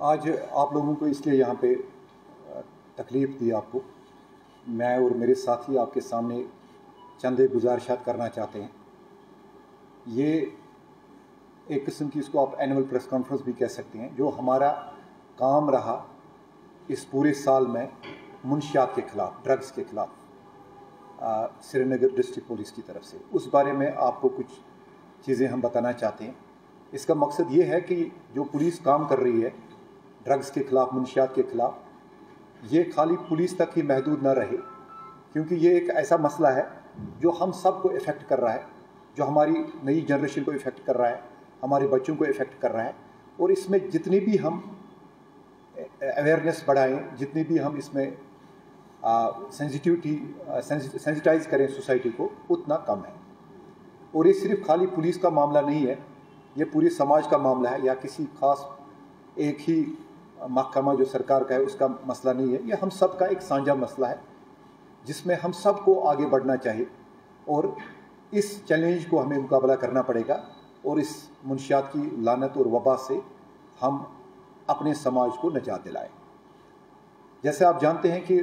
आज आप लोगों को इसलिए यहाँ पे तकलीफ़ दी आपको, मैं और मेरे साथी आपके सामने चंद एक गुजारिशात करना चाहते हैं। ये एक किस्म की इसको आप एनुअल प्रेस कॉन्फ्रेंस भी कह सकते हैं। जो हमारा काम रहा इस पूरे साल में मुनशियात के ख़िलाफ़, ड्रग्स के ख़िलाफ़ श्रीनगर डिस्ट्रिक्ट पुलिस की तरफ से, उस बारे में आपको कुछ चीज़ें हम बताना चाहते हैं। इसका मकसद ये है कि जो पुलिस काम कर रही है ड्रग्स के ख़िलाफ़, मुनशियात के ख़िलाफ़, ये खाली पुलिस तक ही महदूद ना रहे, क्योंकि ये एक ऐसा मसला है जो हम सब को इफ़ेक्ट कर रहा है, जो हमारी नई जनरेशन को इफ़ेक्ट कर रहा है, हमारे बच्चों को इफ़ेक्ट कर रहा है। और इसमें जितनी भी हम अवेयरनेस बढ़ाएं, जितनी भी हम इसमें सेंसिटाइज करें सोसाइटी को, उतना कम है। और ये सिर्फ खाली पुलिस का मामला नहीं है, ये पूरे समाज का मामला है, या किसी खास एक ही महकमा जो सरकार का है उसका मसला नहीं है। ये हम सब का एक साझा मसला है जिसमें हम सब को आगे बढ़ना चाहिए, और इस चैलेंज को हमें मुकाबला करना पड़ेगा, और इस मुनशियात की लानत और वबा से हम अपने समाज को निजात दिलाएं। जैसे आप जानते हैं कि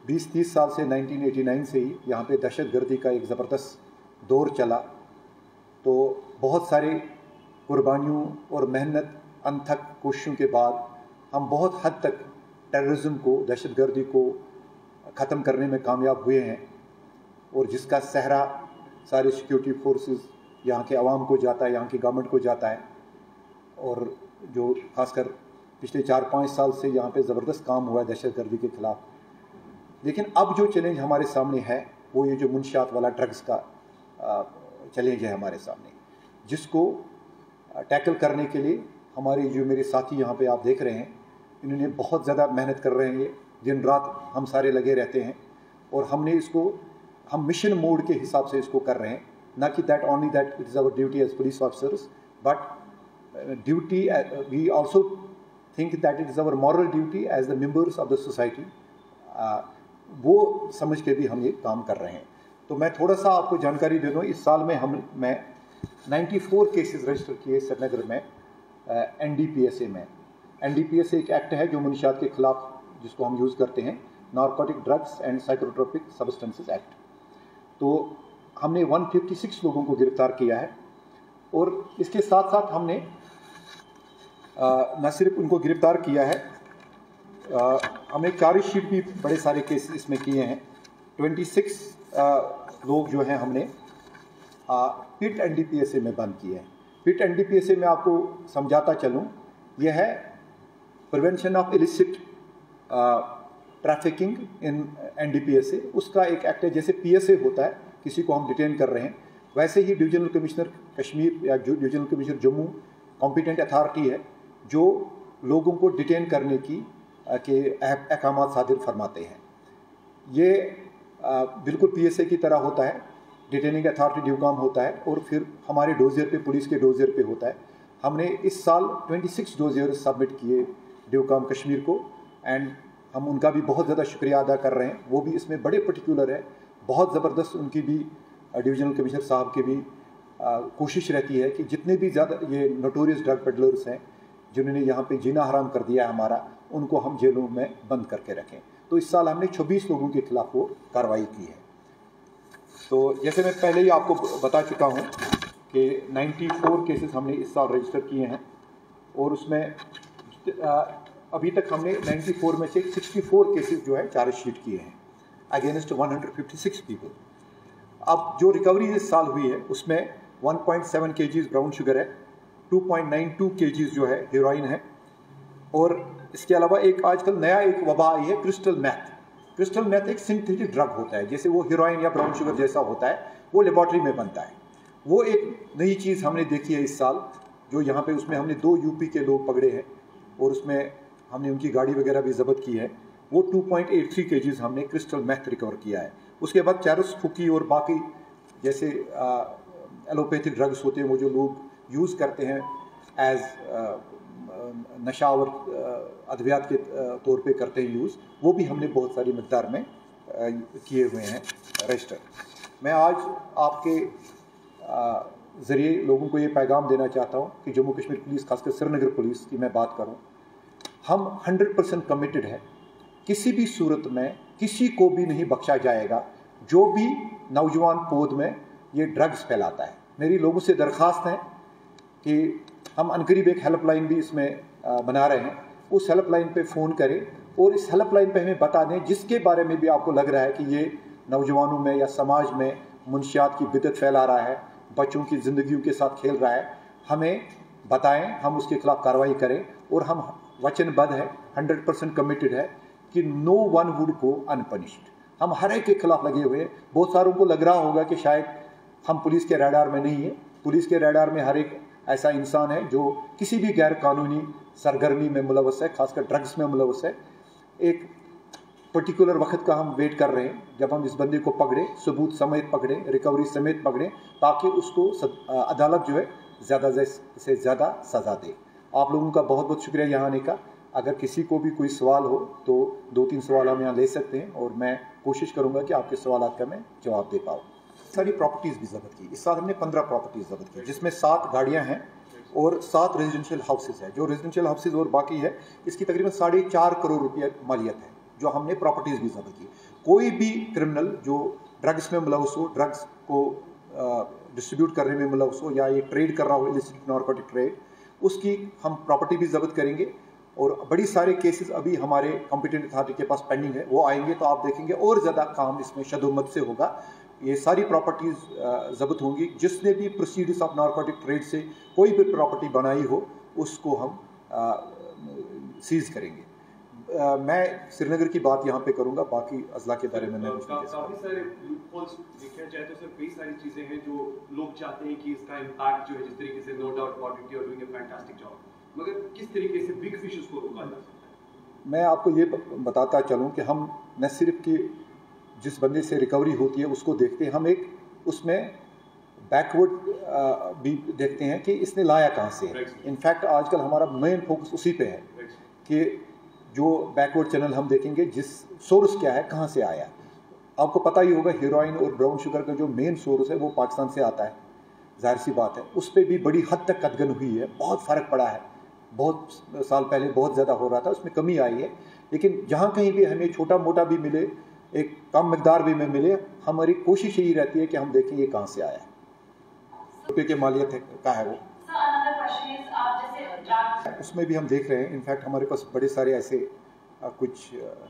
20-30 साल से 1989 से ही यहाँ पे दहशतगर्दी का एक ज़बरदस्त दौर चला। तो बहुत सारे कुर्बानियों और मेहनत अनथक कोशिशों के बाद हम बहुत हद तक टेररिज्म को, दहशतगर्दी को ख़त्म करने में कामयाब हुए हैं, और जिसका सहरा सारे सिक्योरिटी फोर्सेस, यहाँ के आवाम को जाता है, यहाँ की गवर्नमेंट को जाता है। और जो खासकर पिछले 4-5 साल से यहाँ पे ज़बरदस्त काम हुआ है दहशतगर्दी के ख़िलाफ़। लेकिन अब जो चैलेंज हमारे सामने है वो ये जो मुनशियात वाला ड्रग्स का चैलेंज है हमारे सामने, जिसको टैकल करने के लिए हमारे जो मेरे साथी यहाँ पे आप देख रहे हैं, इन्होंने बहुत ज़्यादा मेहनत कर रहे हैं। ये दिन रात हम सारे लगे रहते हैं, और हमने इसको हम मिशन मोड के हिसाब से इसको कर रहे हैं, ना कि that only that it is our duty as police officers, but duty we also think that it is our moral duty as the members of the society. वो समझ के भी हम ये काम कर रहे हैं। तो मैं थोड़ा सा आपको जानकारी दे दूँ। इस साल में मैं 94 केसेस रजिस्टर किए श्रीनगर में NDPSA में। NDPSA एक एक्ट है जो मुनशियात के ख़िलाफ़, जिसको हम यूज़ करते हैं, narcotic drugs and psychotropic substances act. तो हमने 156 लोगों को गिरफ़्तार किया है, और इसके साथ साथ हमने न सिर्फ उनको गिरफ़्तार किया है, हमने चार्जशीट भी बड़े सारे केस इसमें किए हैं। 26 लोग जो हैं हमने पिट NDPSA में बंद किए हैं। पिट NDPSA में आपको समझाता चलूँ, यह है prevention of illicit trafficking in NDPSA। उसका एक एक्ट है। जैसे PSA होता है, किसी को हम डिटेन कर रहे हैं, वैसे ही डिविजनल कमिश्नर कश्मीर या divisional commissioner Jammu competent authority है जो लोगों को डिटेन करने की के अहकाम सादिर फरमाते हैं। ये बिल्कुल PSA की तरह होता है, डिटेनिंग अथॉरिटी ड्यू काम होता है, और फिर हमारे डोजियर पे, पुलिस के डोजियर पे होता है। हमने इस साल 26 डोजियर सबमिट किए ड्यू काम कश्मीर को, एंड हम उनका भी बहुत ज़्यादा शुक्रिया अदा कर रहे हैं। वो भी इसमें बड़े पर्टिकुलर है, बहुत ज़बरदस्त उनकी भी, डिविजनल कमिश्नर साहब की भी कोशिश रहती है कि जितने भी ज़्यादा ये नोटोरियस ड्रग पेडलर्स हैं जिन्होंने यहाँ पे जीना हराम कर दिया है हमारा, उनको हम जेलों में बंद करके रखें। तो इस साल हमने 26 लोगों के खिलाफ वो कार्रवाई की है। तो जैसे मैं पहले ही आपको बता चुका हूँ कि 94 केसेस हमने इस साल रजिस्टर किए हैं, और उसमें अभी तक हमने 94 में से 64 केसेस जो है चार्जशीट किए हैं अगेंस्ट 156 पीपल। अब जो रिकवरी इस साल हुई है उसमें 1.7 kgs ब्राउन शुगर है, 2.92 kgs जो है हेरोइन है, और इसके अलावा एक आजकल नया एक वबा आई है, क्रिस्टल मैथ। क्रिस्टल मैथ एक सिंथेटिक ड्रग होता है, जैसे वो हेरोइन या ब्राउन शुगर जैसा होता है, वो लेबॉर्ट्री में बनता है। वो एक नई चीज़ हमने देखी है इस साल, जो यहाँ पे उसमें हमने 2 UP के लोग पकड़े हैं, और उसमें हमने उनकी गाड़ी वगैरह भी जब्त की है। वो 2.83 kgs हमने क्रिस्टल मैथ रिकवर किया है। उसके बाद चरस, फुकी और बाकी जैसे एलोपैथिक ड्रग्स होते हैं, वो जो लोग यूज़ करते हैं एज नशा और अद्वियात के तौर पे करते हैं यूज़, वो भी हमने बहुत सारी मकदार में किए हुए हैं रजिस्टर। मैं आज आपके ज़रिए लोगों को ये पैगाम देना चाहता हूँ कि जम्मू कश्मीर पुलिस, खासकर श्रीनगर पुलिस की मैं बात करूँ, हम 100% कमिटेड है, किसी भी सूरत में किसी को भी नहीं बख्शा जाएगा जो भी नौजवान पौध में ये ड्रग्स फैलाता है। मेरी लोगों से दरख्वास्त है कि हम अनकरीब एक हेल्पलाइन भी इसमें बना रहे हैं, उस हेल्पलाइन पे फ़ोन करें और इस हेल्पलाइन पे हमें बता दें जिसके बारे में भी आपको लग रहा है कि ये नौजवानों में या समाज में मुनशियात की बिदत फैला रहा है, बच्चों की ज़िंदगियों के साथ खेल रहा है, हमें बताएं, हम उसके खिलाफ कार्रवाई करें। और हम वचनबद्ध है, 100% कमिटेड है कि नो वन वुड गो अनपनिश्ड। हम हर एक के खिलाफ लगे हुए हैं। बहुत सारों को लग रहा होगा कि शायद हम पुलिस के रडार में नहीं है। पुलिस के रडार में हर एक ऐसा इंसान है जो किसी भी गैर कानूनी सरगर्मी में मुलवस है, खासकर ड्रग्स में मुलवस है। एक पर्टिकुलर वक्त का हम वेट कर रहे हैं जब हम इस बंदे को पकड़े, सबूत समेत पकड़े, रिकवरी समेत पकड़े, ताकि उसको अदालत जो है ज़्यादा से ज़्यादा सज़ा दे। आप लोगों का बहुत बहुत शुक्रिया यहाँ आने का। अगर किसी को भी कोई सवाल हो तो 2-3 सवाल हम यहाँ ले सकते हैं और मैं कोशिश करूँगा कि आपके सवाल का मैं जवाब दे पाऊँ। सारी प्रॉपर्टीज़ भी जब्त की। इस साल हमने 15 प्रॉपर्टीज़ जब्त की, जिसमें 7 गाड़ियाँ हैं और 7 रेजिडेंशियल हाउसेज है। जो रेजिडेंशियल हाउसेज और बाकी है, इसकी तकरीबन 4.5 करोड़ रुपया मालियत है जो हमने प्रॉपर्टीज़ भी जब्त की। कोई भी क्रिमिनल जो ड्रग्स में मुलव्वस हो, ड्रग्स को डिस्ट्रीब्यूट करने में मुलव्वस हो या ये ट्रेड कर रहा हो, इलिसिट नारकोटिक ट्रेड, उसकी हम प्रॉपर्टी भी जब्त करेंगे। और बड़ी सारे केसेस अभी हमारे कॉम्पिटेंट अथॉरिटी के पास पेंडिंग है, वो आएंगे तो आप देखेंगे और ज़्यादा काम इसमें शदोमत से होगा। ये सारी प्रॉपर्टीज़ जब्त होंगी। जिसने भी प्रोसीड्स ऑफ नारकोटिक ट्रेड से कोई भी प्रॉपर्टी बनाई हो उसको हम सीज़ करेंगे। मैं श्रीनगर की बात यहाँ पे करूँगा, बाकी अजला के बारे में काफ़ी सारे लूपहोल्स देखा जाए तो सर कई सारी चीज़ें हैं जो लोग चाहते हैं कि इसका इम्पैक्ट जो है, जिस तरीके से no doubt about it, you are doing a fantastic job, मगर किस तरीके से बिग फिशेस को रोका जा सकता है? मैं आपको ये बताता चलूँ कि हम न सिर्फ कि जिस बंदे से रिकवरी होती है उसको देखते हैं, हम एक उसमें बैकवर्ड भी देखते हैं कि इसने लाया कहाँ से है। इनफैक्ट आजकल हमारा मेन फोकस उसी पे है कि जो बैकवर्ड चैनल हम देखेंगे, जिस सोर्स क्या है, कहाँ से आया। आपको पता ही होगा हेरोइन और ब्राउन शुगर का जो मेन सोर्स है वो पाकिस्तान से आता है, जाहिर सी बात है। उस पर भी बड़ी हद तक कदगन हुई है, बहुत फ़र्क पड़ा है। बहुत साल पहले बहुत ज़्यादा हो रहा था, उसमें कमी आई है। लेकिन जहाँ कहीं भी हमें छोटा मोटा भी मिले, एक कम मकदार भी में मिले, हमारी कोशिश यही रहती है कि हम देखें ये कहाँ से आया है, रुपये के मालियत है का है वो। उसमें भी हम देख रहे हैं। इनफैक्ट हमारे पास बड़े सारे ऐसे कुछ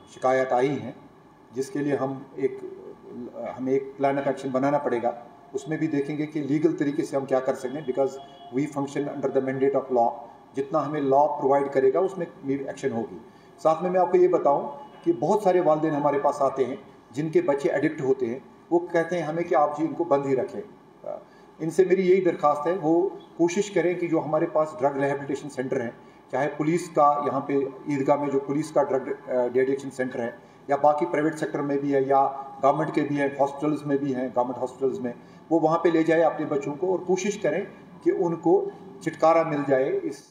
शिकायत आई हैं जिसके लिए हमें एक प्लान ऑफ एक्शन बनाना पड़ेगा। उसमें भी देखेंगे कि लीगल तरीके से हम क्या कर सकते हैं, because we function under the mandate of law. जितना हमें लॉ प्रोवाइड करेगा उसमें एक्शन होगी। साथ में मैं आपको ये बताऊं कि बहुत सारे वालिदैन हमारे पास आते हैं जिनके बच्चे एडिक्ट होते हैं, वो कहते हैं हमें कि आप जी इनको बंद ही रखें। इनसे मेरी यही दरख्वास्त है, वो कोशिश करें कि जो हमारे पास ड्रग रिहैबिलिटेशन सेंटर हैं, चाहे पुलिस का यहाँ पे ईदगाह में जो पुलिस का ड्रग डिएडिक्शन सेंटर है, या बाकी प्राइवेट सेक्टर में भी है, या गवर्नमेंट के भी हैं, हॉस्पिटल्स में भी हैं, गवर्नमेंट हॉस्पिटल्स में, वो वहाँ पे ले जाए अपने बच्चों को और कोशिश करें कि उनको छुटकारा मिल जाए इस